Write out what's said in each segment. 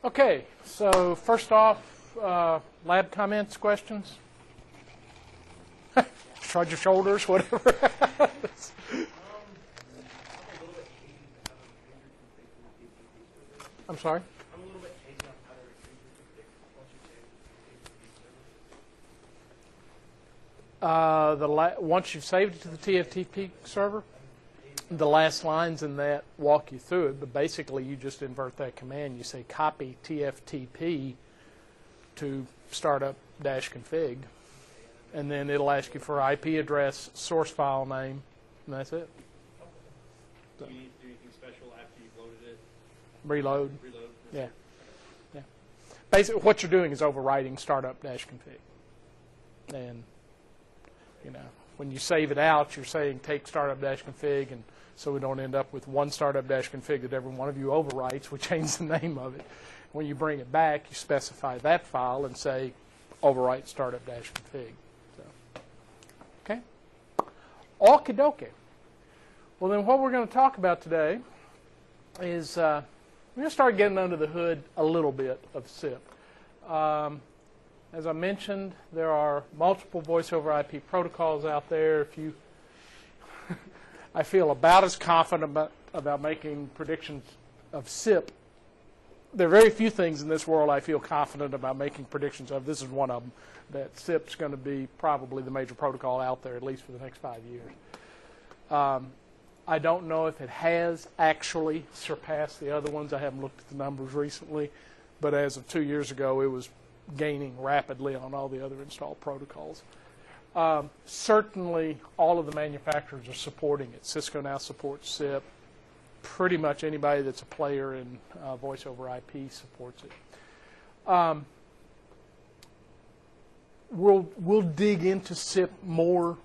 Okay, so first off, lab comments, questions? Shrug your shoulders, whatever. I'm sorry? I'm a little bit hazy on how to retrieve the once you save it to the TFTP server. Once you've saved it to the TFTP server, the last lines in that walk you through it, but basically you just invert that command. You say copy TFTP to startup-config, and then it'll ask you for IP address, source file name, and that's it. Do you need to do anything special after you've loaded it? Reload. Reload? Yeah. Yeah. Basically, what you're doing is overwriting startup-config. And, you know, when you save it out, you're saying take startup-config, and so we don't end up with one startup-config that every one of you overwrites. We change the name of it. When you bring it back, you specify that file and say overwrite startup-config. So, okay? Okie dokie. Well, then what we're going to talk about today is we're going to start getting under the hood a little bit of SIP. As I mentioned, there are multiple voice over IP protocols out there. If you, I feel about as confident about making predictions of SIP. There are very few things in this world I feel confident about making predictions of. This is one of them, that SIP's going to be probably the major protocol out there, at least for the next 5 years. I don't know if it has actually surpassed the other ones. I haven't looked at the numbers recently, but as of 2 years ago, it was gaining rapidly on all the other installed protocols. Certainly, all of the manufacturers are supporting it. Cisco now supports SIP. Pretty much anybody that's a player in voice over IP supports it. We'll dig into SIP more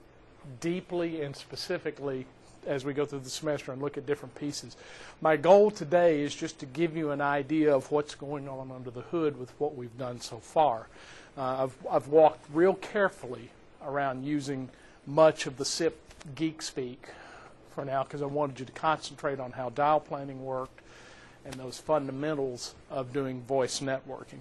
deeply and specifically as we go through the semester and look at different pieces. My goal today is just to give you an idea of what's going on under the hood with what we've done so far. I've walked real carefully around using much of the SIP geek speak for now because I wanted you to concentrate on how dial planning worked and those fundamentals of doing voice networking.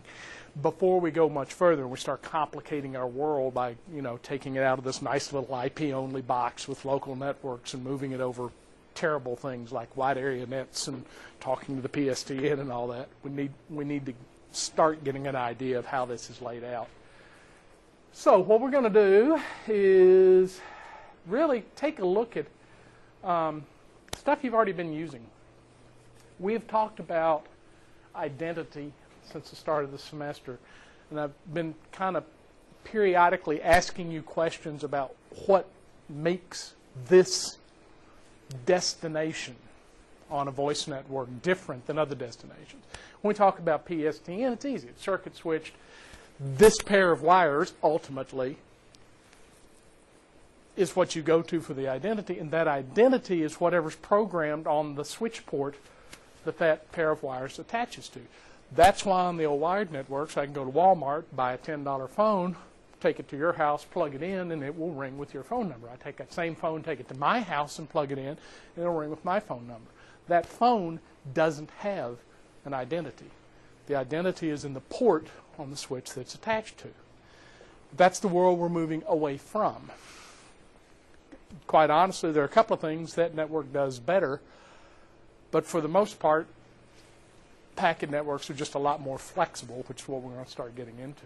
Before we go much further and we start complicating our world by, you know, taking it out of this nice little IP-only box with local networks and moving it over terrible things like wide area nets and talking to the PSTN and all that, we need to start getting an idea of how this is laid out. So what we're going to do is really take a look at stuff you've already been using. We've talked about identity since the start of the semester, and I've been kind of periodically asking you questions about what makes this destination on a voice network different than other destinations. When we talk about PSTN, it's easy. It's circuit switched. This pair of wires ultimately is what you go to for the identity, and that identity is whatever's programmed on the switch port that pair of wires attaches to. That's why on the old wired networks, I can go to Walmart, buy a $10 phone, take it to your house, plug it in, and it will ring with your phone number. I take that same phone, take it to my house, and plug it in, and it'll ring with my phone number. That phone doesn't have an identity. The identity is in the port on the switch that's attached to. That's the world we're moving away from. Quite honestly, there are a couple of things that network does better, but for the most part, packet networks are just a lot more flexible, which is what we're going to start getting into.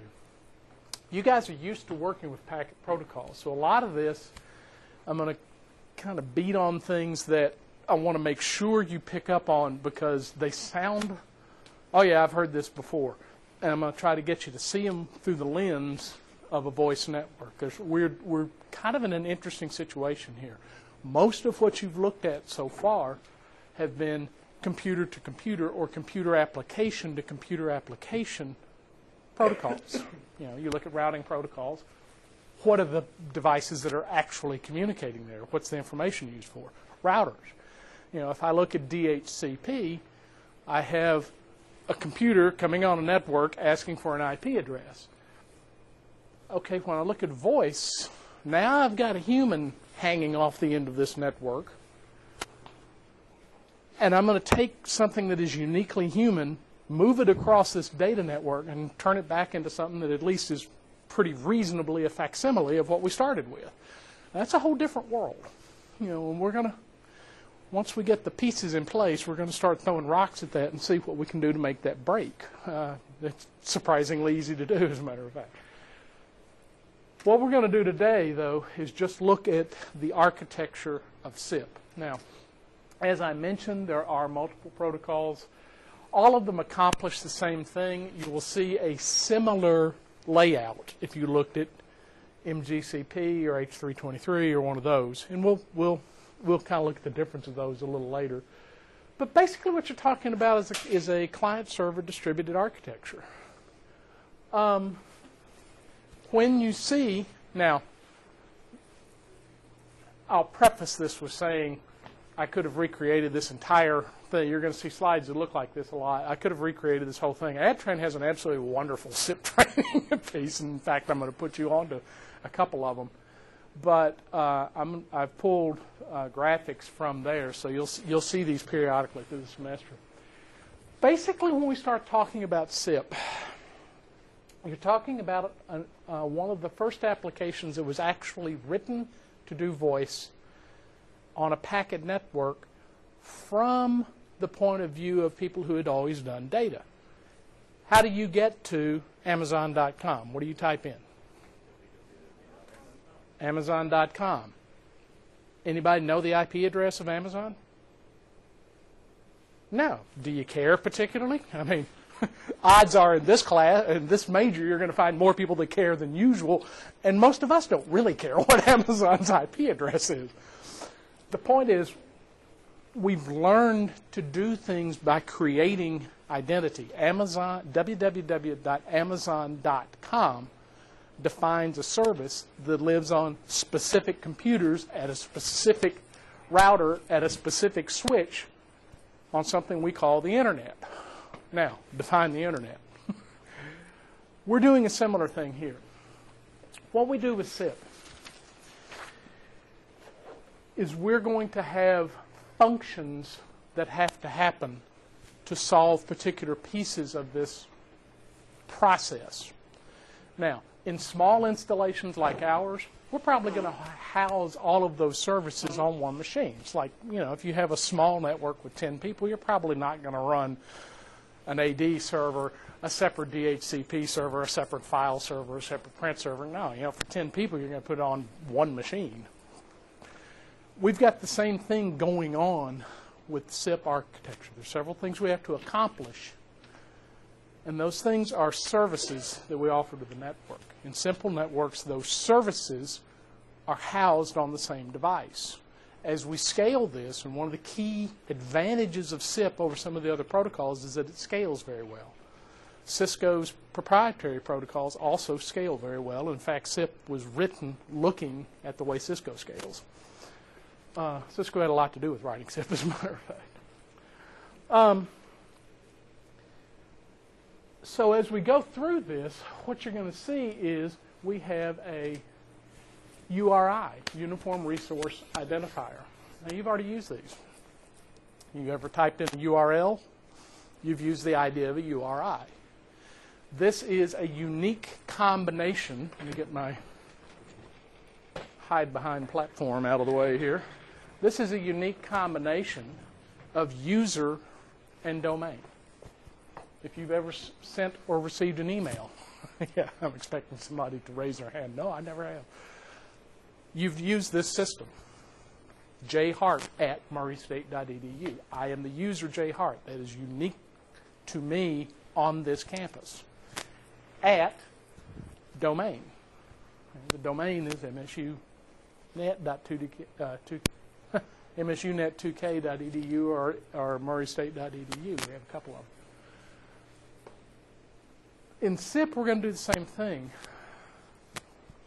You guys are used to working with packet protocols, so a lot of this, I'm going to kind of beat on things that I want to make sure you pick up on because they sound, oh yeah, I've heard this before, and I'm going to try to get you to see them through the lens of a voice network, because we're kind of in an interesting situation here. Most of what you've looked at so far have been computer to computer or computer application to computer application protocols. You know, you look at routing protocols. What are the devices that are actually communicating there? What's the information used for? Routers. You know, if I look at DHCP, I have a computer coming on a network asking for an IP address. Okay, when I look at voice, now I've got a human hanging off the end of this network. And I'm going to take something that is uniquely human, move it across this data network, and turn it back into something that at least is pretty reasonably a facsimile of what we started with. That's a whole different world. You know, and we're going to, once we get the pieces in place, we're going to start throwing rocks at that and see what we can do to make that break. It's surprisingly easy to do, as a matter of fact. What we're going to do today, though, is just look at the architecture of SIP. Now, as I mentioned, there are multiple protocols. All of them accomplish the same thing. You will see a similar layout if you looked at MGCP or H323 or one of those. And we'll kind of look at the difference of those a little later. But basically what you're talking about is a client-server distributed architecture. When you see, now, I'll preface this with saying I could have recreated this entire thing. You're going to see slides that look like this a lot. I could have recreated this whole thing. AdTrain has an absolutely wonderful SIP training piece. In fact, I'm going to put you on to a couple of them. But I've pulled graphics from there, so you'll see these periodically through the semester. Basically, when we start talking about SIP, you're talking about one of the first applications that was actually written to do voice on a packet network from the point of view of people who had always done data. How do you get to Amazon.com? What do you type in? Amazon.com. Anybody know the IP address of Amazon? No. Do you care particularly? I mean, odds are in this class, in this major, you're going to find more people that care than usual, and most of us don't really care what Amazon's IP address is. The point is, we've learned to do things by creating identity. www.amazon.com defines a service that lives on specific computers at a specific router at a specific switch on something we call the Internet. Now, define the Internet. We're doing a similar thing here. What we do with SIP is we're going to have functions that have to happen to solve particular pieces of this process. Now, in small installations like ours, we're probably going to house all of those services on one machine. It's like, you know, if you have a small network with 10 people, you're probably not going to run an AD server, a separate DHCP server, a separate file server, a separate print server. No, you know, for 10 people, you're going to put it on one machine. We've got the same thing going on with SIP architecture. There's several things we have to accomplish, and those things are services that we offer to the network. In simple networks, those services are housed on the same device. As we scale this, and one of the key advantages of SIP over some of the other protocols is that it scales very well. Cisco's proprietary protocols also scale very well. In fact, SIP was written looking at the way Cisco scales. Cisco had a lot to do with writing SIP, as a matter of fact. So as we go through this, what you're going to see is we have a URI, Uniform Resource Identifier. Now, you've already used these. You ever typed in a URL? You've used the idea of a URI. This is a unique combination. Let me get my hide behind platform out of the way here. This is a unique combination of user and domain. If you've ever sent or received an email, yeah, I'm expecting somebody to raise their hand. No, I never have. You've used this system, jhart@murraystate.edu. I am the user jhart. That is unique to me on this campus. At domain. The domain is msunet2k.edu or murraystate.edu. We have a couple of them. In SIP, we're going to do the same thing.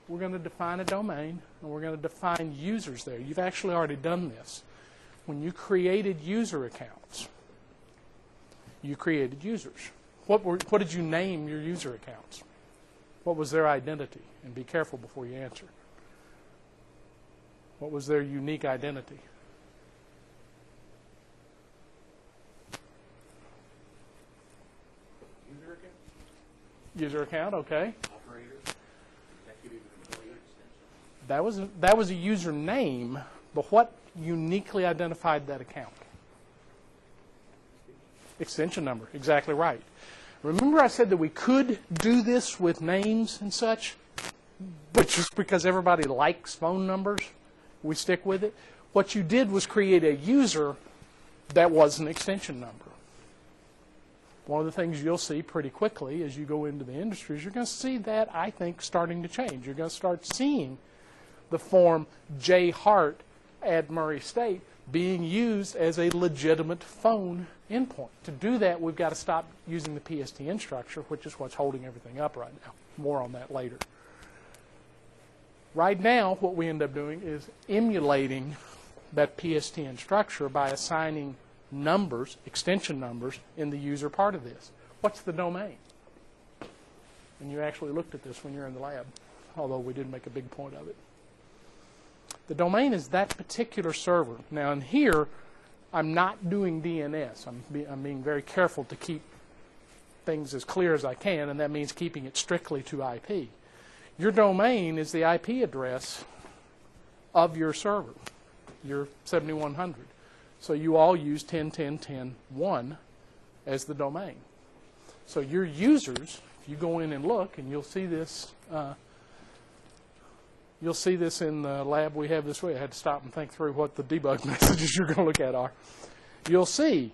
We're going to define a domain, and we're going to define users there. You've actually already done this. When you created user accounts, you created users. What did you name your user accounts? What was their identity? And be careful before you answer. What was their unique identity? User account, okay. Operator, executive employee extension. That was a username, but what uniquely identified that account? Extension number, exactly right. Remember I said that we could do this with names and such, but just because everybody likes phone numbers, we stick with it. What you did was create a user that was an extension number. One of the things you'll see pretty quickly as you go into the industry is you're going to see that, I think, starting to change. You're going to start seeing the form J. Hart at Murray State being used as a legitimate phone endpoint. To do that, we've got to stop using the PSTN structure, which is what's holding everything up right now. More on that later. Right now, what we end up doing is emulating that PSTN structure by assigning numbers, extension numbers, in the user part of this. What's the domain? And you actually looked at this when you were in the lab, although we didn't make a big point of it. The domain is that particular server. Now, in here, I'm not doing DNS. I'm being very careful to keep things as clear as I can, and that means keeping it strictly to IP. Your domain is the IP address of your server, your 7100. So you all use 10.10.10.1 as the domain. So your users, if you go in and look, and you'll see this in the lab we have this week. I had to stop and think through what the debug messages you're going to look at are. You'll see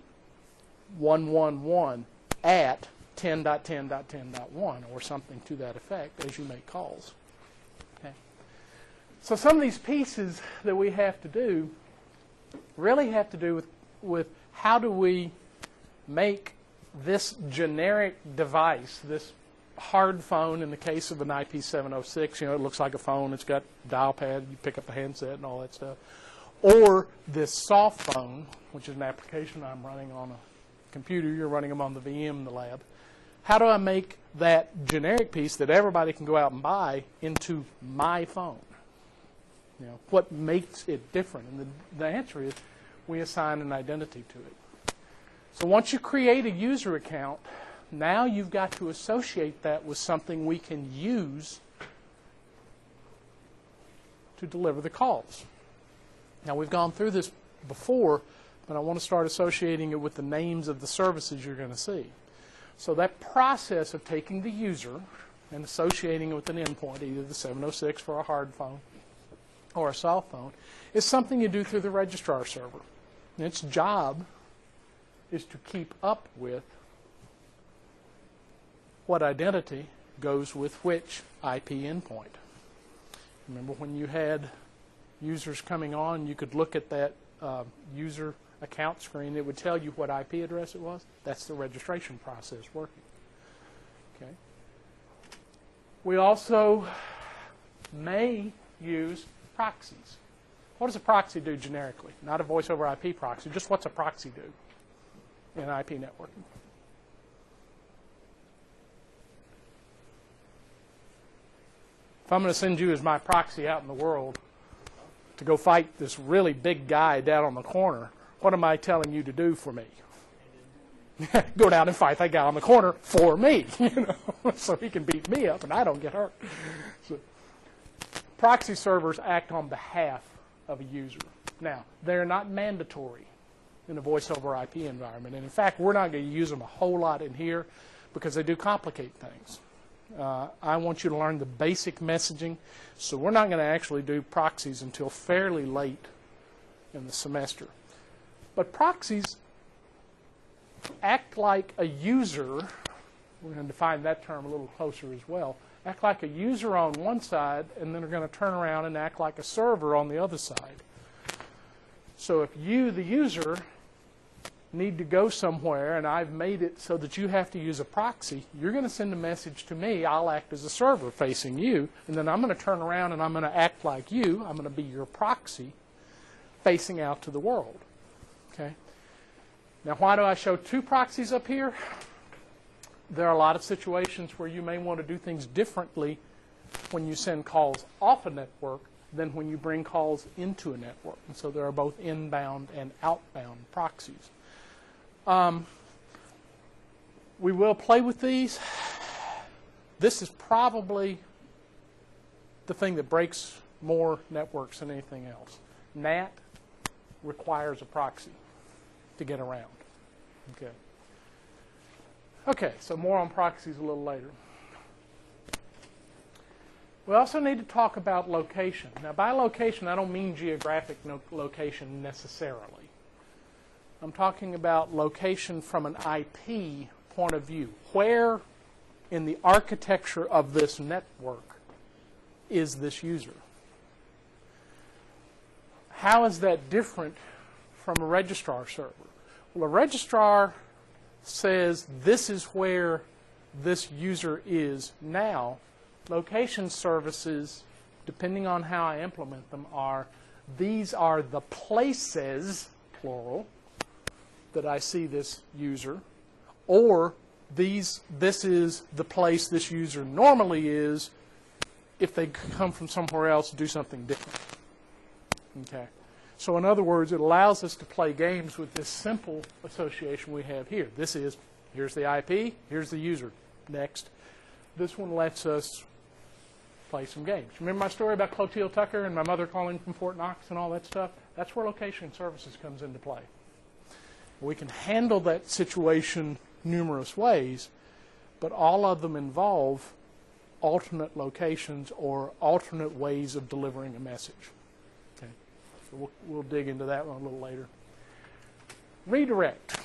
111 at 10.10.10.1 or something to that effect as you make calls. Okay. So some of these pieces that we have to do really have to do with how do we make this generic device, this hard phone in the case of an IP706, it looks like a phone, it's got dial pad, you pick up a handset and all that stuff, or this soft phone, which is an application I'm running on a computer, you're running them on the VM in the lab. How do I make that generic piece that everybody can go out and buy into my phone? What makes it different? And the answer is we assign an identity to it. So once you create a user account, now you've got to associate that with something we can use to deliver the calls. Now, we've gone through this before, but I want to start associating it with the names of the services you're going to see. So that process of taking the user and associating it with an endpoint, either the 706 for a hard phone or a soft phone, is something you do through the registrar server. And its job is to keep up with what identity goes with which IP endpoint. Remember when you had users coming on, you could look at that user account screen. It would tell you what IP address it was. That's the registration process working. Okay. We also may use proxies. What does a proxy do generically? Not a voice over IP proxy, just what's a proxy do in IP networking? If I'm going to send you as my proxy out in the world to go fight this really big guy down on the corner, what am I telling you to do for me? Go down and fight that guy on the corner for me, so he can beat me up and I don't get hurt. So, proxy servers act on behalf of a user. Now, they're not mandatory in a voice over IP environment. And in fact, we're not going to use them a whole lot in here because they do complicate things. I want you to learn the basic messaging, so we're not going to actually do proxies until fairly late in the semester. But proxies act like a user. We're going to define that term a little closer as well. Act like a user on one side, and then are going to turn around and act like a server on the other side. So if you, the user, need to go somewhere, and I've made it so that you have to use a proxy, you're going to send a message to me. I'll act as a server facing you, and then I'm going to turn around and I'm going to act like you. I'm going to be your proxy facing out to the world. Okay. Now, why do I show two proxies up here? There are a lot of situations where you may want to do things differently when you send calls off a network than when you bring calls into a network. And so there are both inbound and outbound proxies. We will play with these. This is probably the thing that breaks more networks than anything else. NAT requires a proxy to get around. Okay. Okay, so more on proxies a little later. We also need to talk about location. Now, by location, I don't mean geographic location necessarily. I'm talking about location from an IP point of view. Where in the architecture of this network is this user? How is that different from a registrar server? Well, a registrar says this is where this user is now. Location services, depending on how I implement them, are these are the places, plural, that I see this user, or this is the place this user normally is. If they come from somewhere else, do something different. Okay. So in other words, it allows us to play games with this simple association we have here. Here's the IP, here's the user. Next. This one lets us play some games. Remember my story about Clotilde Tucker and my mother calling from Fort Knox and all that stuff? That's where location services comes into play. We can handle that situation numerous ways, but all of them involve alternate locations or alternate ways of delivering a message. Okay. So we'll dig into that one a little later. Redirect.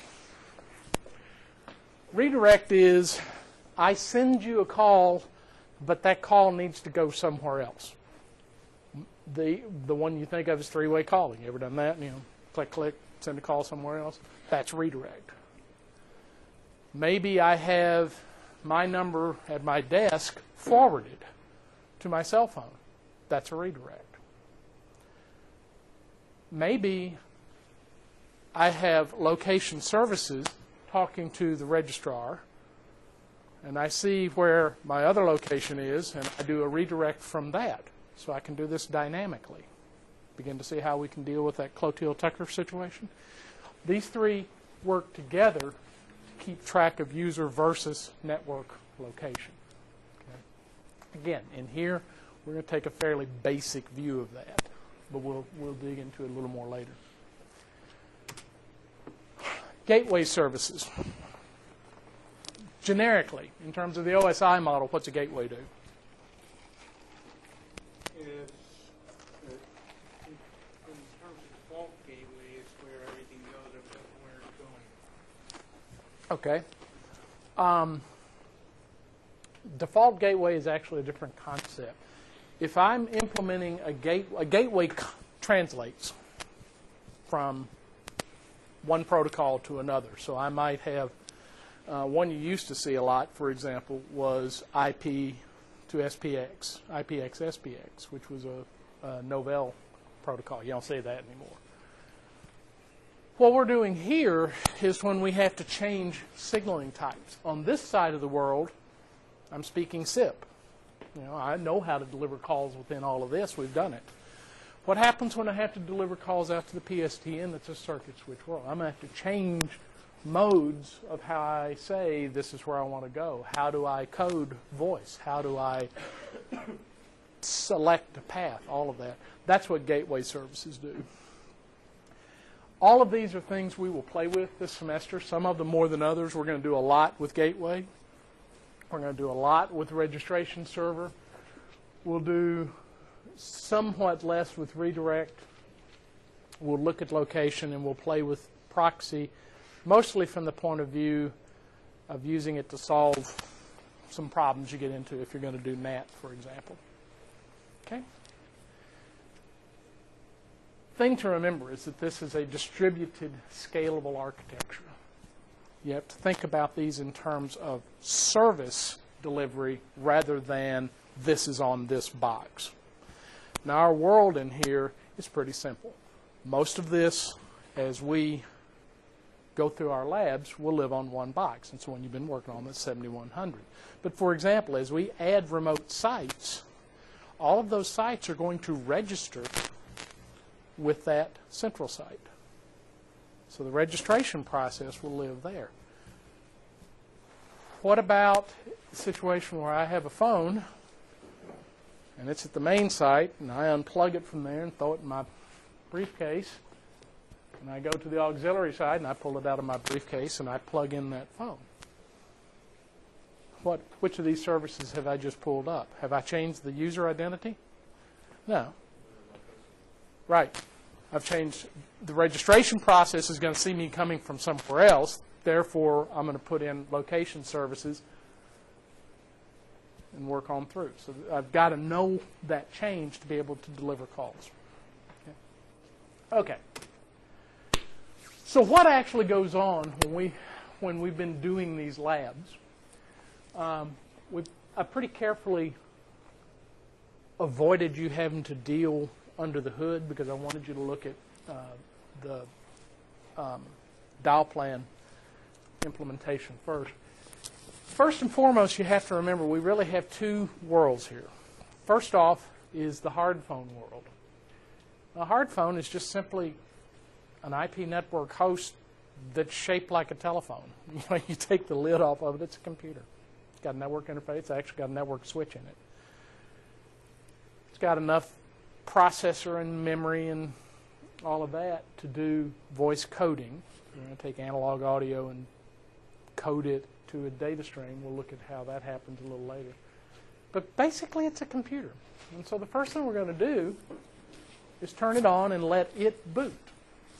Redirect is I send you a call, but that call needs to go somewhere else. The one you think of is three-way calling. You ever done that? You know, click, click, send a call somewhere else. That's redirect. Maybe I have my number at my desk forwarded to my cell phone. That's a redirect. Maybe I have location services talking to the registrar, and I see where my other location is, and I do a redirect from that. So I can do this dynamically. Begin to see how we can deal with that Clotilde Tucker situation. These three work together to keep track of user versus network location. Okay. Again, in here, we're going to take a fairly basic view of that, but we'll dig into it a little more later. Gateway services. Generically, in terms of the OSI model, what's a gateway do? In terms of default gateway, it's where everything goes except where it's going. Okay. Default gateway is actually a different concept. If I'm implementing a gateway translates from one protocol to another. So I might have one you used to see a lot, for example, was IP to SPX, IPX SPX, which was a Novell protocol. You don't see that anymore. What we're doing here is when we have to change signaling types. On this side of the world, I'm speaking SIP. You know, I know how to deliver calls within all of this. We've done it. What happens when I have to deliver calls out to the PSTN that's a circuit switch world? I'm going to have to change modes of how I say this is where I want to go. How do I code voice? How do I select a path? All of that. That's what gateway services do. All of these are things we will play with this semester. Some of them more than others. We're going to do a lot with gateway. We're going to do a lot with registration server. We'll do somewhat less with redirect. We'll look at location, and we'll play with proxy, mostly from the point of view of using it to solve some problems you get into if you're going to do NAT, for example. Okay? Thing to remember is that this is a distributed, scalable architecture. You have to think about these in terms of service delivery rather than this is on this box. Now, our world in here is pretty simple. Most of this, as we go through our labs, will live on one box. It's the one you've been working on, that's 7100. But for example, as we add remote sites, all of those sites are going to register with that central site. So the registration process will live there. What about the situation where I have a phone, and it's at the main site, and I unplug it from there and throw it in my briefcase, and I go to the auxiliary side, and I pull it out of my briefcase, and I plug in that phone. Which of these services have I just pulled up? Have I changed the user identity? No. Right. I've changed the registration process is going to see me coming from somewhere else. Therefore, I'm going to put in location services and work on through. So I've got to know that change to be able to deliver calls. Okay. So what actually goes on when we've been doing these labs? I pretty carefully avoided you having to deal under the hood because I wanted you to look at the dial plan implementation first. First and foremost, you have to remember we really have two worlds here. First off is the hard phone world. A hard phone is just simply an IP network host that's shaped like a telephone. You take the lid off of it, it's a computer. It's got a network interface, it's actually got a network switch in it. It's got enough processor and memory and all of that to do voice coding. We're going to take analog audio and code it to a data stream. We'll look at how that happens a little later. But basically, it's a computer. And so the first thing we're going to do is turn it on and let it boot.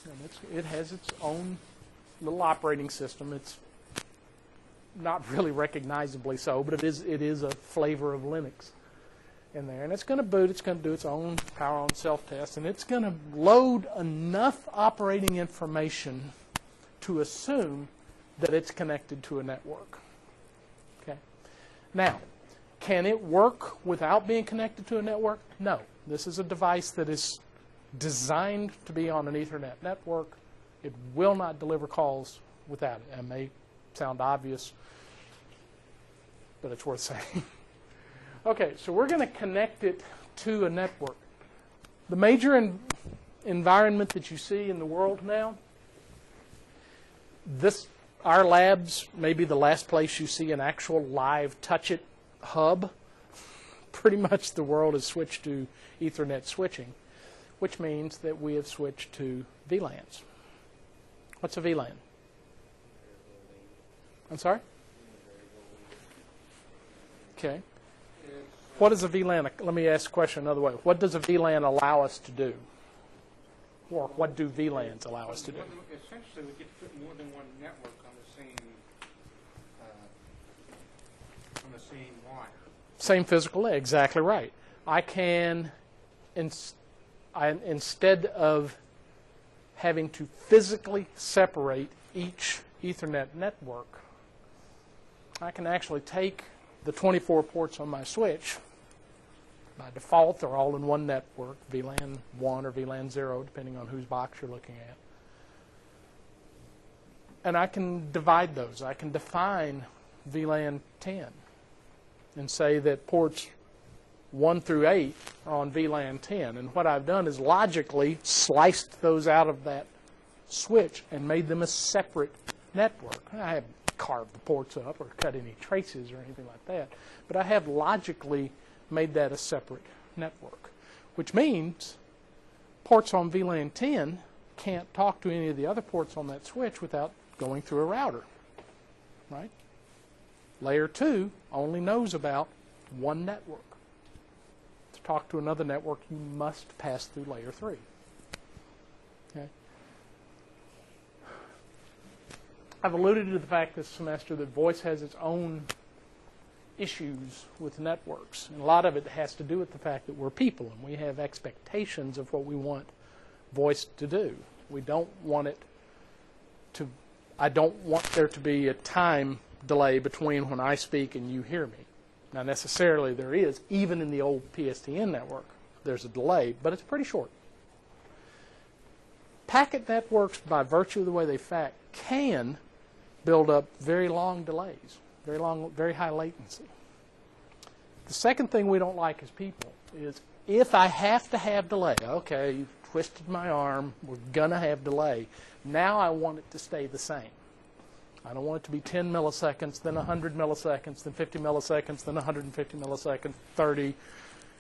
And it has its own little operating system. It's not really recognizably so, but it is a flavor of Linux in there. And it's going to boot. It's going to do its own power on self-test. And it's going to load enough operating information to assume that it's connected to a network. Okay. Now, can it work without being connected to a network? No. This is a device that is designed to be on an Ethernet network. It will not deliver calls without it. It may sound obvious, but it's worth saying. Okay, so we're going to connect it to a network. The major environment that you see in the world now, our labs may be the last place you see an actual live touch-it hub. Pretty much the world has switched to Ethernet switching, which means that we have switched to VLANs. What's a VLAN? I'm sorry? Okay. What is a VLAN? Let me ask the question another way. What does a VLAN allow us to do? Or what do VLANs allow us to do? Essentially, we get to put more than one network on the same wire. Same physical layer, exactly right. I can, instead of having to physically separate each Ethernet network, I can actually take the 24 ports on my switch. By default, they're all in one network, VLAN 1 or VLAN 0, depending on whose box you're looking at. And I can divide those. I can define VLAN 10 and say that ports 1 through 8 are on VLAN 10. And what I've done is logically sliced those out of that switch and made them a separate network. I haven't carved the ports up or cut any traces or anything like that, but I have logically made that a separate network, which means ports on VLAN 10 can't talk to any of the other ports on that switch without going through a router, right? Layer 2 only knows about one network. To talk to another network, you must pass through layer 3. Okay. I've alluded to the fact this semester that voice has its own issues with networks. And a lot of it has to do with the fact that we're people and we have expectations of what we want voice to do. We don't want it to, I don't want there to be a time delay between when I speak and you hear me. Now necessarily there is, even in the old PSTN network, there's a delay, but it's pretty short. Packet networks, by virtue of the way they fact, can build up very long delays, very high latency. The second thing we don't like as people is if I have to have delay, okay, you've twisted my arm, we're going to have delay. Now I want it to stay the same. I don't want it to be 10 milliseconds, then 100 milliseconds, then 50 milliseconds, then 150 milliseconds, 30,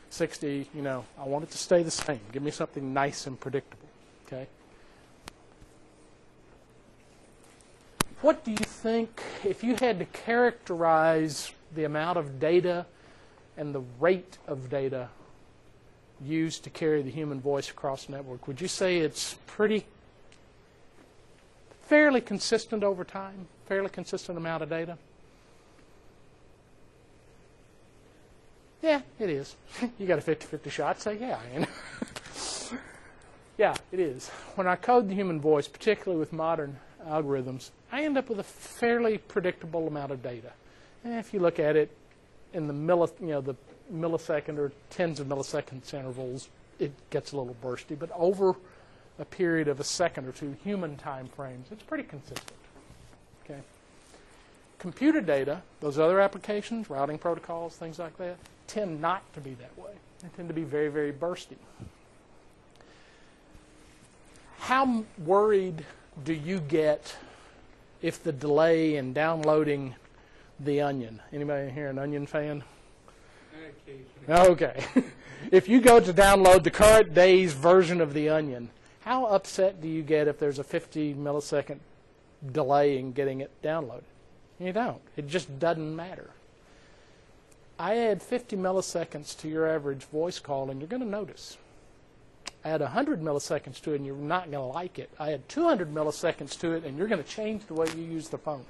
60, you know. I want it to stay the same. Give me something nice and predictable, okay? What do you think, if you had to characterize the amount of data and the rate of data used to carry the human voice across the network, would you say it's fairly consistent over time, fairly consistent amount of data? Yeah, it is. You got a 50-50 shot, say yeah. You know? Yeah, it is. When I code the human voice, particularly with modern algorithms, I end up with a fairly predictable amount of data. And if you look at it in the millisecond or tens of milliseconds intervals, it gets a little bursty. But over a period of a second or two, human time frames, it's pretty consistent. Okay. Computer data, those other applications, routing protocols, things like that, tend not to be that way. They tend to be very, very bursty. How worried do you get if the delay in downloading The Onion? Anybody here an Onion fan? Okay. If you go to download the current day's version of The Onion, how upset do you get if there's a 50 millisecond delay in getting it downloaded? You don't. It just doesn't matter. I add 50 milliseconds to your average voice call, and you're going to notice. I add 100 milliseconds to it, and you're not going to like it. I add 200 milliseconds to it, and you're going to change the way you use the phone.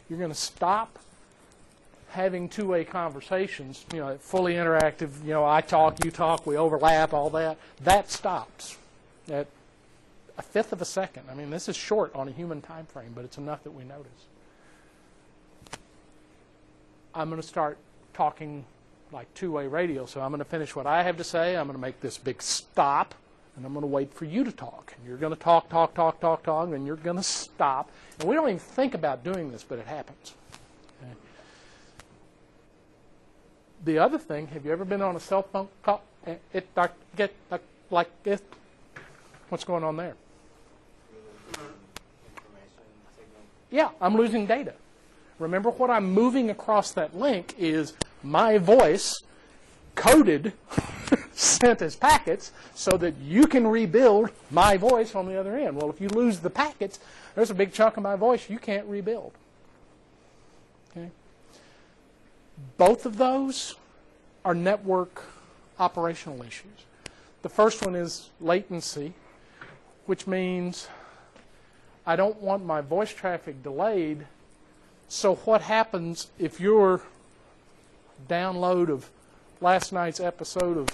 You're going to stop having two-way conversations, you know, fully interactive, you know, I talk, you talk, we overlap, all that. That stops at a fifth of a second. I mean, this is short on a human time frame, but it's enough that we notice. I'm going to start talking like two-way radio, so I'm going to finish what I have to say. I'm going to make this big stop, and I'm going to wait for you to talk. And you're going to talk, and you're going to stop. And we don't even think about doing this, but it happens. Okay. The other thing, have you ever been on a cell phone call? Get like this. What's going on there? Yeah, I'm losing data. Remember, what I'm moving across that link is my voice coded, sent as packets, so that you can rebuild my voice on the other end. Well, if you lose the packets, there's a big chunk of my voice you can't rebuild. Okay? Both of those are network operational issues. The first one is latency, which means I don't want my voice traffic delayed. So what happens if your download of last night's episode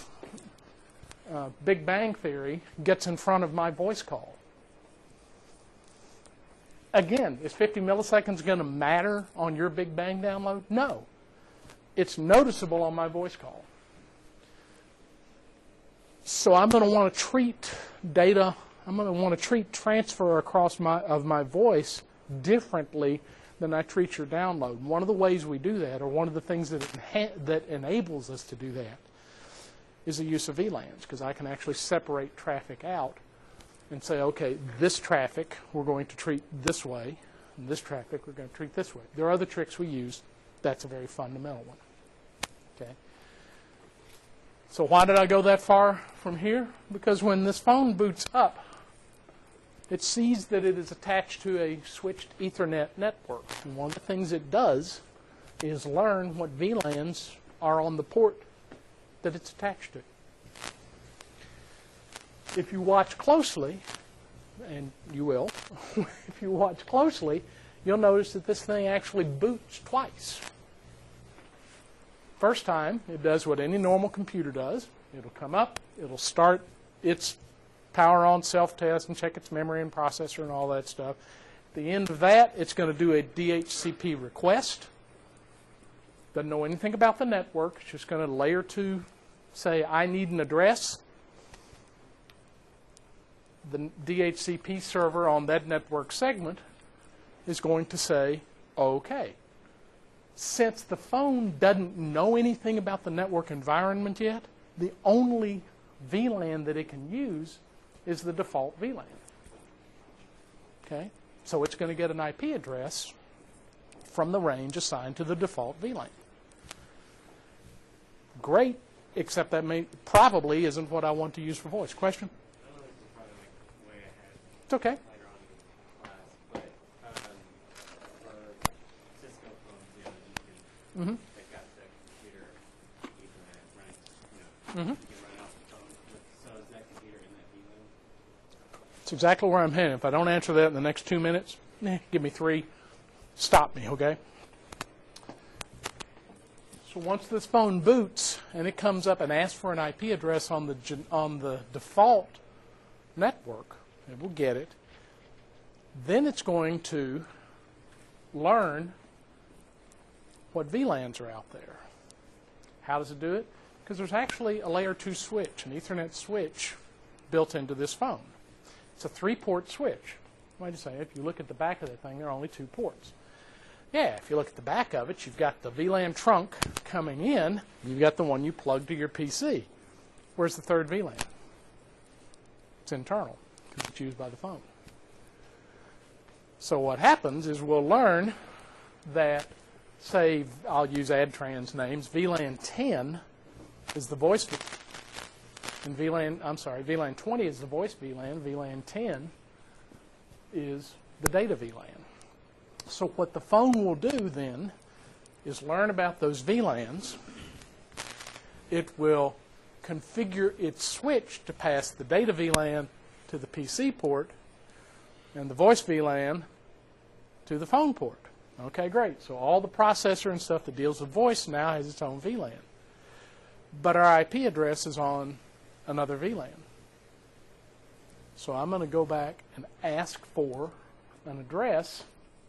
of Big Bang Theory gets in front of my voice call? Again, is 50 milliseconds going to matter on your Big Bang download? No. It's noticeable on my voice call. So I'm going to want to treat data, I'm going to want to treat transfer across my voice differently than I treat your download. One of the ways we do that, or one of the things that enables us to do that, is the use of VLANs, because I can actually separate traffic out and say, okay, this traffic we're going to treat this way, and this traffic we're going to treat this way. There are other tricks we use. That's a very fundamental one. Okay. So why did I go that far from here? Because when this phone boots up, it sees that it is attached to a switched Ethernet network. And one of the things it does is learn what VLANs are on the port that it's attached to. If you watch closely, and you will, if you watch closely, you'll notice that this thing actually boots twice. First time, it does what any normal computer does. It'll come up, it'll start its power on self-test and check its memory and processor and all that stuff. At the end of that, it's going to do a DHCP request. Doesn't know anything about the network. It's just going to layer 2 say, I need an address. The DHCP server on that network segment is going to say, okay. Since the phone doesn't know anything about the network environment yet, the only VLAN that it can use is the default VLAN. Okay? So it's going to get an IP address from the range assigned to the default VLAN. Great, except that probably isn't what I want to use for voice. Question? I don't know if we're probably like way ahead It's okay. later on in class, but for Cisco phones, you can take out the computer Ethernet running, you can run it off the phone. So is that computer in that VLAN? It's exactly where I'm heading. If I don't answer that in the next 2 minutes, give me 3. Stop me, okay? So once this phone boots and it comes up and asks for an IP address on the default network, it will get it. Then it's going to learn what VLANs are out there. How does it do it? Because there's actually a layer 2 switch, an Ethernet switch, built into this phone. It's a 3-port switch. Why do you say? If you look at the back of that thing, there are only 2 ports. Yeah, if you look at the back of it, you've got the VLAN trunk coming in. You've got the one you plug to your PC. Where's the third VLAN? It's internal, because it's used by the phone. So what happens is we'll learn that, say, I'll use AdTrans names. VLAN 10 is the voice, and VLAN 20 is the voice VLAN. VLAN 10 is the data VLAN. So what the phone will do then is learn about those VLANs. It will configure its switch to pass the data VLAN to the PC port and the voice VLAN to the phone port. Okay, great. So all the processor and stuff that deals with voice now has its own VLAN. But our IP address is on another VLAN. So I'm going to go back and ask for an address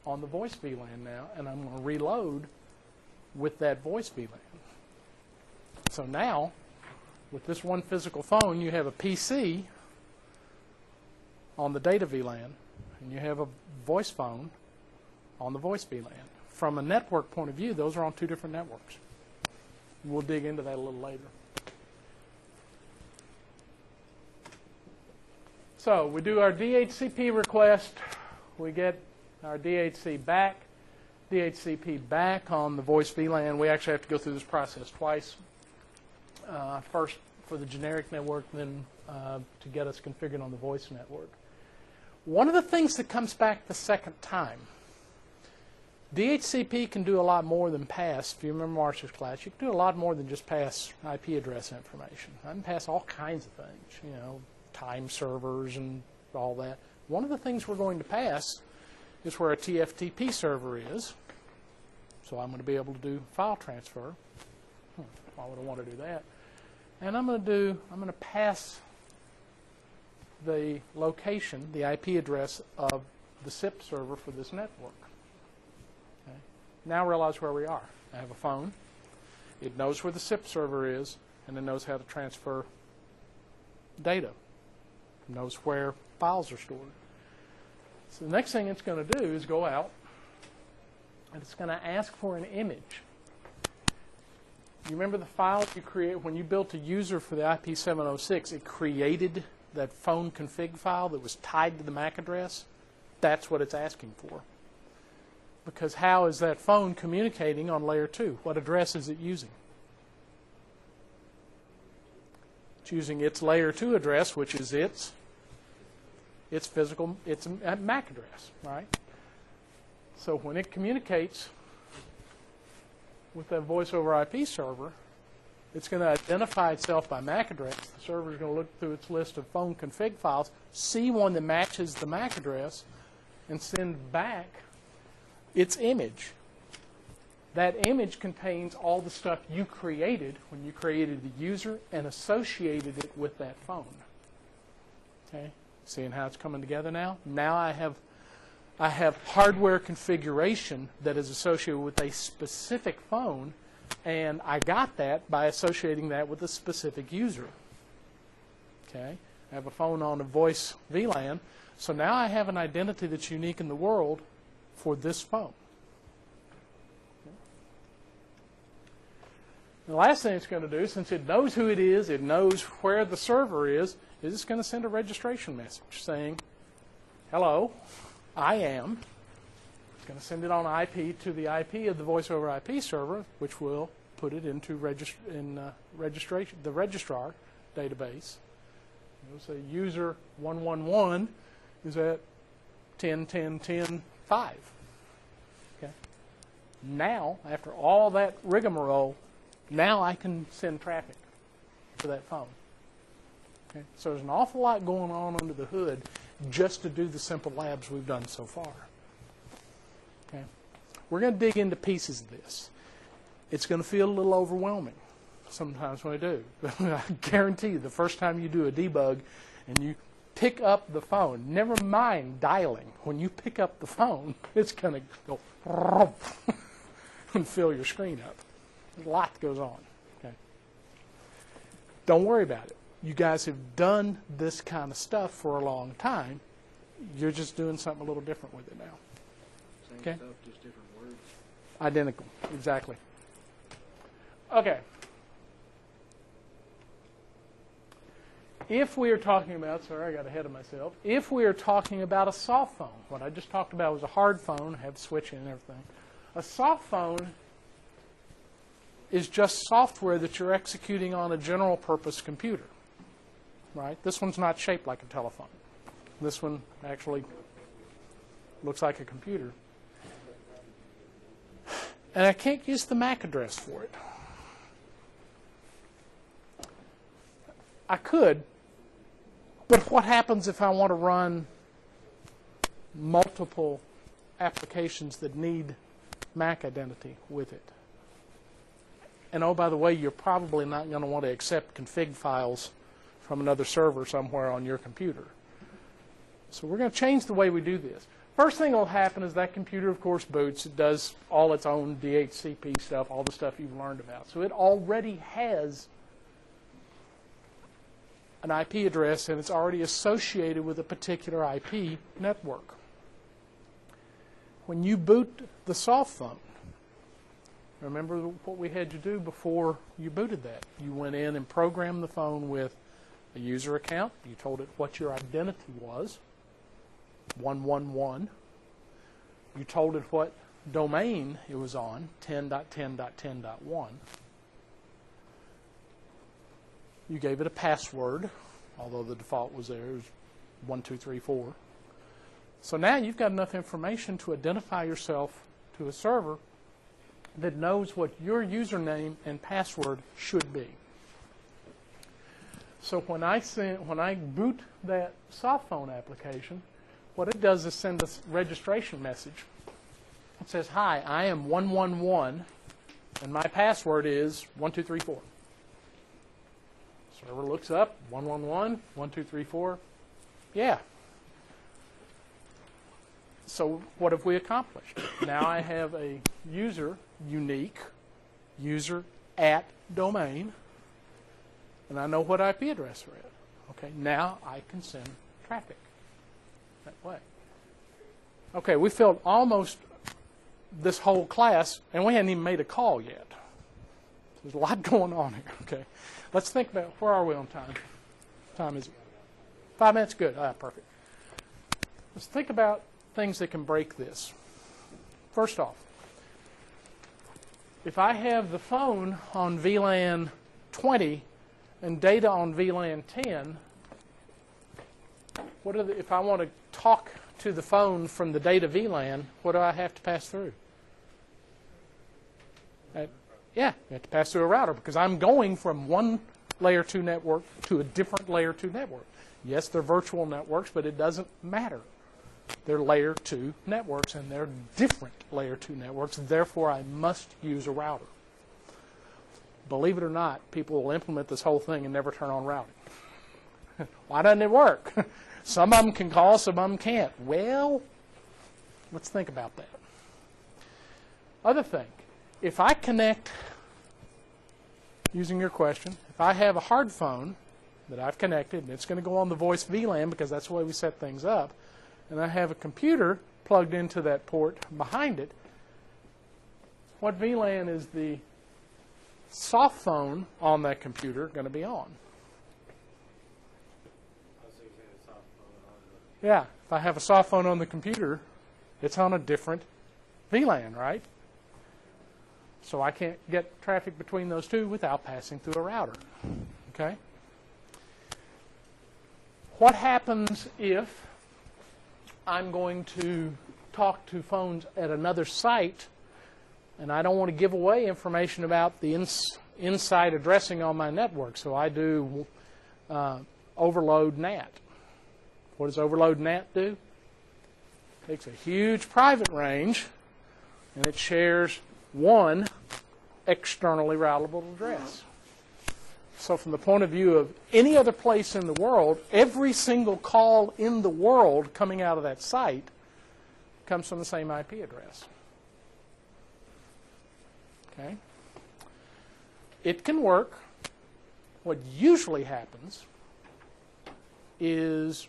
on the voice VLAN now, and I'm going to reload with that voice VLAN. So now, with this one physical phone, you have a PC on the data VLAN, and you have a voice phone on the voice VLAN. From a network point of view, those are on 2 different networks. We'll dig into that a little later. So we do our DHCP request. We get our DHCP back on the voice VLAN. We actually have to go through this process twice. First for the generic network, then to get us configured on the voice network. One of the things that comes back the second time, DHCP can do a lot more than pass. If you remember Marsh's class, you can do a lot more than just pass IP address information. I can pass all kinds of things, you know, time servers and all that. One of the things we're going to pass is where a TFTP server is. So I'm going to be able to do file transfer. Why would I want to do that? And I'm going to pass the location, the IP address of the SIP server for this network. Okay. Now realize where we are. I have a phone. It knows where the SIP server is, and it knows how to transfer data. It knows where files are stored. So the next thing it's going to do is go out, and it's going to ask for an image. You remember the file you create when you built a user for the IP706? It created that phone config file that was tied to the MAC address. That's what it's asking for. Because how is that phone communicating on layer 2? What address is it using? It's using its layer 2 address, which is its MAC address, right? So when it communicates with that voice over IP server, it's going to identify itself by MAC address. The server is going to look through its list of phone config files, see one that matches the MAC address, and send back its image. That image contains all the stuff you created when you created the user and associated it with that phone. Okay, seeing how it's coming together now? Now I have hardware configuration that is associated with a specific phone, and I got that by associating that with a specific user. Okay, I have a phone on a voice VLAN, so now I have an identity that's unique in the world for this phone. The last thing it's going to do, since it knows who it knows where the server is it's going to send a registration message saying, hello, I am going to send it on IP to the IP of the voice over IP server, which will put it into registration, the registrar database. You'll say user 111 is at 10.10.10.5. Okay. Now, after all that rigmarole, now I can send traffic to that phone. Okay. So there's an awful lot going on under the hood just to do the simple labs we've done so far. Okay. We're going to dig into pieces of this. It's going to feel a little overwhelming sometimes when I do. I guarantee you the first time you do a debug and you pick up the phone, never mind dialing, when you pick up the phone, it's going to go and fill your screen up. A lot goes on. Okay. Don't worry about it. You guys have done this kind of stuff for a long time. You're just doing something a little different with it now. Same Okay. stuff, just different words. Identical, exactly. Okay. If we are talking about, sorry, I got ahead of myself. If we are talking about a soft phone, what I just talked about was a hard phone, had the switch in and everything. A soft phone is just software that you're executing on a general purpose computer, right? This one's not shaped like a telephone. This one actually looks like a computer. And I can't use the MAC address for it. I could, but what happens if I want to run multiple applications that need MAC identity with it? And oh, by the way, you're probably not going to want to accept config files from another server somewhere on your computer. So we're going to change the way we do this. First thing that will happen is that computer, of course, boots. It does all its own DHCP stuff, all the stuff you've learned about. So it already has an IP address, and it's already associated with a particular IP network. When you boot the soft phone, remember what we had you do before you booted that. You went in and programmed the phone with a user account. You told it what your identity was, 111. You told it what domain it was on, 10.10.10.1. You gave it a password, although the default was there. It was 1234. So now you've got enough information to identify yourself to a server that knows what your username and password should be. So when I boot that soft phone application, what it does is send a registration message. It says, "Hi, I am 111, and my password is 1234." Server looks up, 111, 1234. Yeah. So what have we accomplished? Now I have a user, unique, user at domain, and I know what IP address we're at. Okay, now I can send traffic that way. Okay, we filled almost this whole class, and we hadn't even made a call yet. There's a lot going on here. Okay, let's think about, where are we on time? What time is it? 5 minutes? Good. Perfect. Let's think about things that can break this. First off, if I have the phone on VLAN 20 and data on VLAN 10, if I want to talk to the phone from the data VLAN, what do I have to pass through? Yeah, you have to pass through a router, because I'm going from one layer 2 network to a different layer 2 network. Yes, they're virtual networks, but it doesn't matter. They're layer 2 networks, and they're different layer 2 networks. Therefore, I must use a router. Believe it or not, people will implement this whole thing and never turn on routing. Why doesn't it work? Some of them can call, some of them can't. Well, let's think about that. Other thing, if I connect, using your question, if I have a hard phone that I've connected, and it's going to go on the voice VLAN because that's the way we set things up, and I have a computer plugged into that port behind it, what VLAN is the soft phone on that computer going to be on? Also, you say the soft phone on Yeah, If I have a soft phone on the computer, it's on a different VLAN, right? So I can't get traffic between those two without passing through a router. Okay? What happens if I'm going to talk to phones at another site and I don't want to give away information about the inside addressing on my network? So I do overload NAT. What does overload NAT do? It takes a huge private range and it shares one externally routable address. So from the point of view of any other place in the world, every single call in the world coming out of that site comes from the same IP address. Okay? It can work. What usually happens is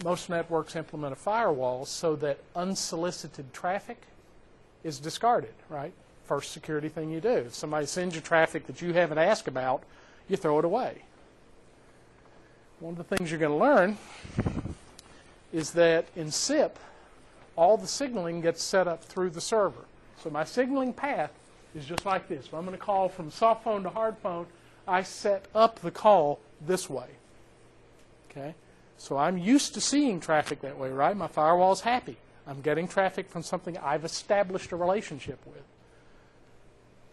most networks implement a firewall so that unsolicited traffic is discarded, right? First security thing you do. If somebody sends you traffic that you haven't asked about, you throw it away. One of the things you're going to learn is that in SIP, all the signaling gets set up through the server. So my signaling path is just like this. If I'm going to call from soft phone to hard phone, I set up the call this way. Okay? So I'm used to seeing traffic that way, right? My firewall's happy. I'm getting traffic from something I've established a relationship with.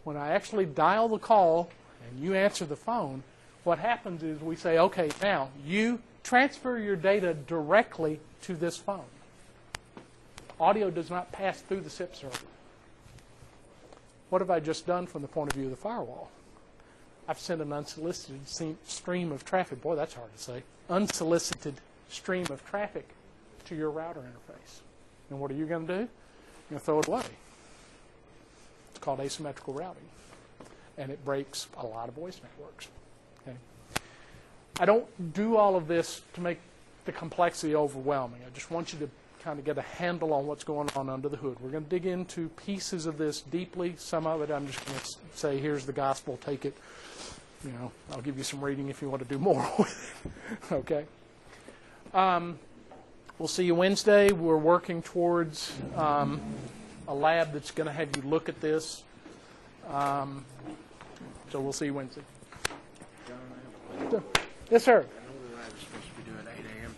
When I actually dial the call and you answer the phone, what happens is we say, okay, now you transfer your data directly to this phone. Audio does not pass through the SIP server. What have I just done from the point of view of the firewall? I've sent an unsolicited stream of traffic. Boy, that's hard to say. Unsolicited stream of traffic to your router interface. And what are you going to do? You're going to throw it away. It's called asymmetrical routing. And it breaks a lot of voice networks. Okay? I don't do all of this to make the complexity overwhelming. I just want you to kind of get a handle on what's going on under the hood. We're going to dig into pieces of this deeply. Some of it I'm just going to say, here's the gospel, take it. You know, I'll give you some reading if you want to do more with it. Okay? We'll see you Wednesday. We're working towards a lab that's going to have you look at this. So we'll see you Wednesday. John, I have a question. Yes, sir. I know the lab is supposed to be due at 8 a.m.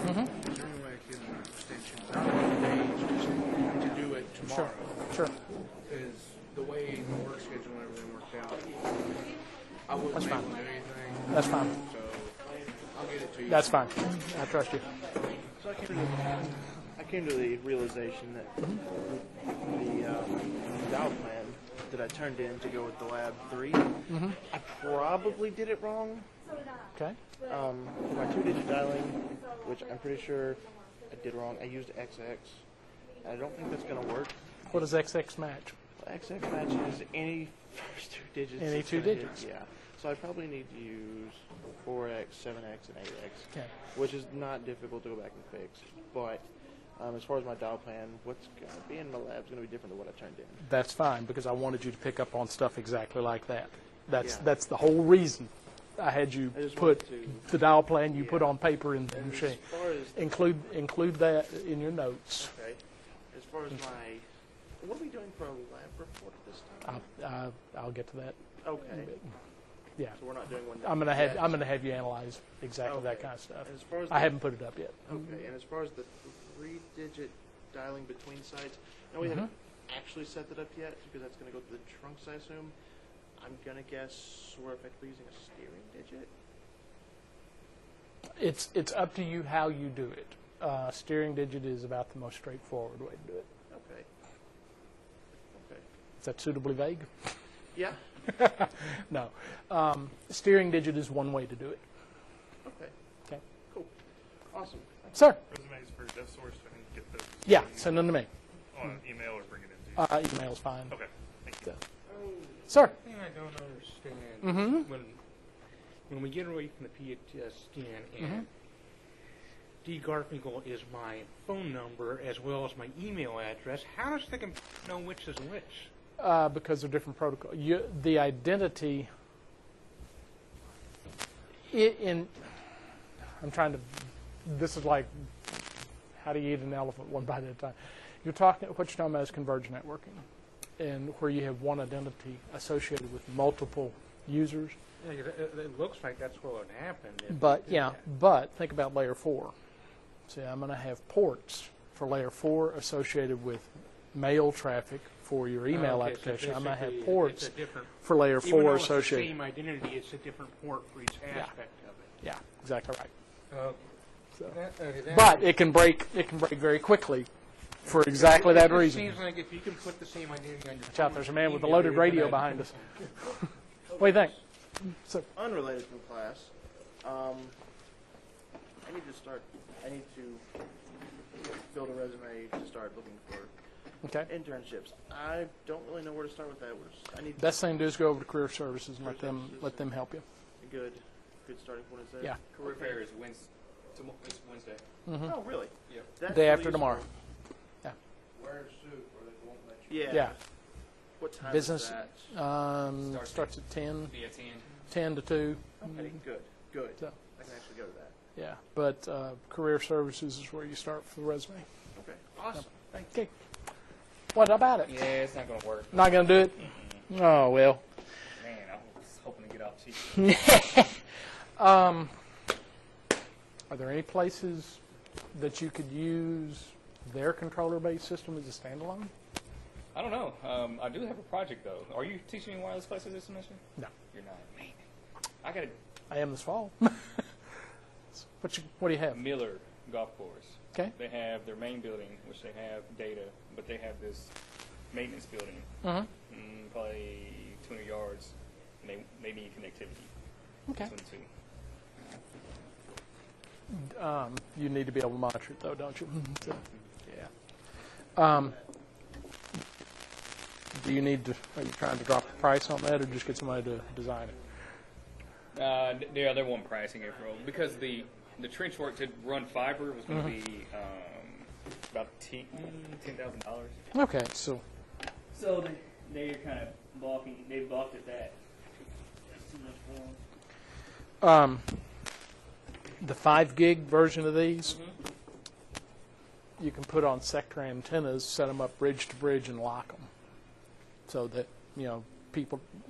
tomorrow. Is there any way I can get an extension? Not on days, just to do it tomorrow. Sure. Because the way the work schedule and everything worked out, I wouldn't be able to do anything. That's fine. So I'll get it to you. That's fine. I trust you. So I came to the realization that the dial plan that I turned in to go with the Lab 3, I probably did it wrong. Okay. For my 2-digit dialing, which I'm pretty sure I did wrong, I used XX. I don't think that's going to work. What does XX match? XX matches any first 2 digits. Any it's 2 gonna digits. hit, yeah. So I probably need to use 4X, 7X, and 8X, Okay. which is not difficult to go back and fix. But as far as my dial plan, what's going to be in my lab is going to be different than what I turned in. That's fine, because I wanted you to pick up on stuff exactly like that. That's Yeah. that's the whole reason I had you I just put wanted to- the dial plan you put Yeah. on paper in the And machine. as far as Include that in your notes. okay, as far as my, what are we doing for a lab report this time? I'll get to that. Okay, Yeah, so we're not doing one. I'm yet. gonna have you analyze exactly that Okay. kind of stuff. And as far as I haven't put it up yet. Okay, and as far as the 3-digit dialing between sites, now we haven't actually set that up yet because that's going to go to the trunks, I assume. I'm going to guess we're effectively using a steering digit. It's up to you how you do it. Steering digit is about the most straightforward way to do it. Okay. Okay. Is that suitably vague? Yeah. No. Steering digit is one way to do it. Okay. Okay. Cool. Awesome. Sir? Resumes for DevSource, so I can get those Yeah, send them to me. on email or bring it in to you. Email's fine. Okay, thank you. Sir? thing I don't understand when we get away from the PSTN and D. Garfinkel is my phone number as well as my email address, how does the computer know which is which? Because they're different protocol. The identity I'm trying to, this is like how do you eat an elephant one bite at a time? What you're talking about is converged networking, and where you have one identity associated with multiple users. Yeah, it looks like that's what would happen. But but think about layer 4. See, I'm going to have ports for layer 4 associated with mail traffic for your email application. I'm going to have ports for layer 4 associated. Even though it's the same identity, it's a different port for each aspect of it. Yeah, exactly right. So, That but it can break very quickly for exactly that reason. It seems like if you can put the same identity on your Watch out, there's a man with a loaded radio behind us. What do you think? So, Unrelated from class, I need to build a resume to start looking for okay. internships. I don't really know where to start with that. Best thing to do is go over to Career Services and let them help you. A good starting point is that. Yeah. Career fair is Wednesday. Mm-hmm. Oh, really? Yep. That's Day really after useful. tomorrow. Wear a suit or they won't let you. Yeah. Yeah. What time Business is that? starts at 10, Be at 10. 10 to 2. Okay, good. So, I can actually go to that. yeah, but Career Services is where you start for the resume. Okay, awesome. Okay. What about it? Yeah, it's not going to work. Not going to do it? Oh, well. Man, I was hoping to get off cheap. Are there any places that you could use their controller-based system as a standalone? I don't know. I do have a project, though. Are you teaching me wireless classes this semester? No. You're not. Man. I got a I am this fall. What do you have? Miller golf course. Okay. They have their main building, which they have data, but they have this maintenance building, Mm-hmm. probably 200 yards, and they need connectivity Okay. between the two. You need to be able to monitor it, though, don't you? So, yeah. Do you need to? Are you trying to drop the price on that, or just get somebody to design it? Yeah, they want pricing it for because the trench work to run fiber was going to be about $10,000. Okay, so So they're kind of balking. They balked at that. That's too much for them. the 5 gig version of these, you can put on sector antennas, set them up bridge to bridge, and lock them, so that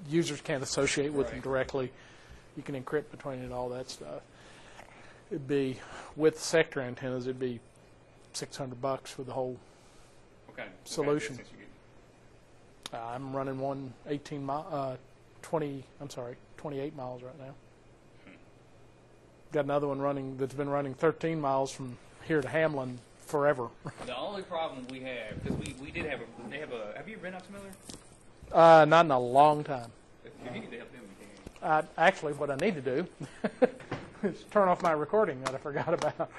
users can't associate with them directly. You can encrypt between it and all that stuff. It'd be with sector antennas. It'd be $600 for the whole solution. What kind of distance you get? I'm running one 28 miles right now. Got another one that's been running 13 miles from here to Hamlin forever. The only problem we have, because we did have have you been out to Miller? Not in a long time. If you need to help them, you can. Actually, what I need to do is turn off my recording that I forgot about.